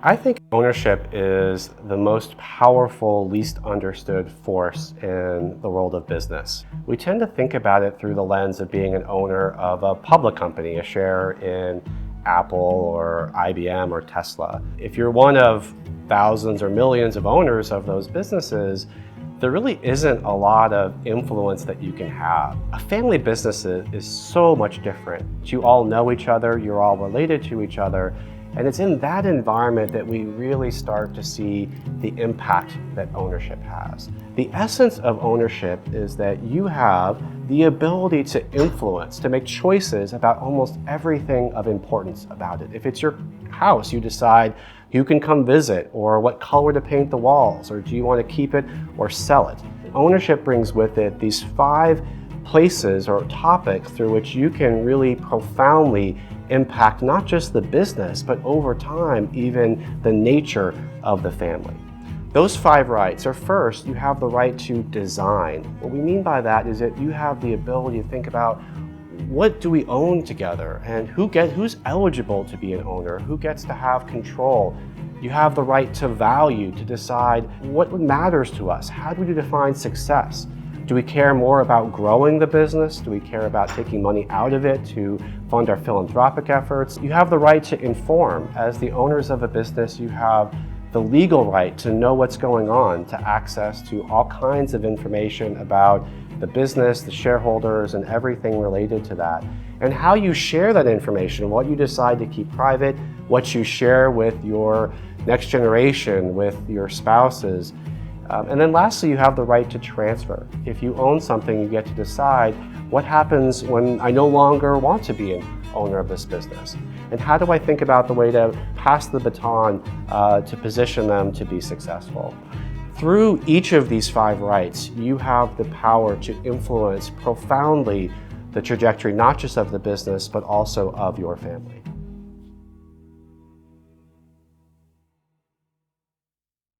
I think ownership is the most powerful, least understood force in the world of business. We tend to think about it through the lens of being an owner of a public company, a share in Apple or IBM or Tesla. If you're one of thousands or millions of owners of those businesses, there really isn't a lot of influence that you can have. A family business is so much different. You all know each other, you're all related to each other, and it's in that environment that we really start to see the impact that ownership has. The essence of ownership is that you have the ability to influence, to make choices about almost everything of importance about it. If it's your house, you decide who can come visit, or what color to paint the walls, or do you want to keep it or sell it. Ownership brings with it these 5 places or topics through which you can really profoundly impact not just the business, but over time, even the nature of the family. Those 5 rights are: first, you have the right to design. What we mean by that is that you have the ability to think about, what do we own together, and who's eligible to be an owner, who gets to have control. You have the right to value, to decide what matters to us. How do we define success? Do we care more about growing the business? Do we care about taking money out of it to fund our philanthropic efforts? You have the right to inform. As the owners of a business, you have the legal right to know what's going on, to access to all kinds of information about the business, the shareholders, and everything related to that. And how you share that information, what you decide to keep private, what you share with your next generation, with your spouses. And then lastly, you have the right to transfer. If you own something, you get to decide what happens when I no longer want to be an owner of this business. And how do I think about the way to pass the baton to position them to be successful? Through each of these 5 rights, you have the power to influence profoundly the trajectory, not just of the business, but also of your family.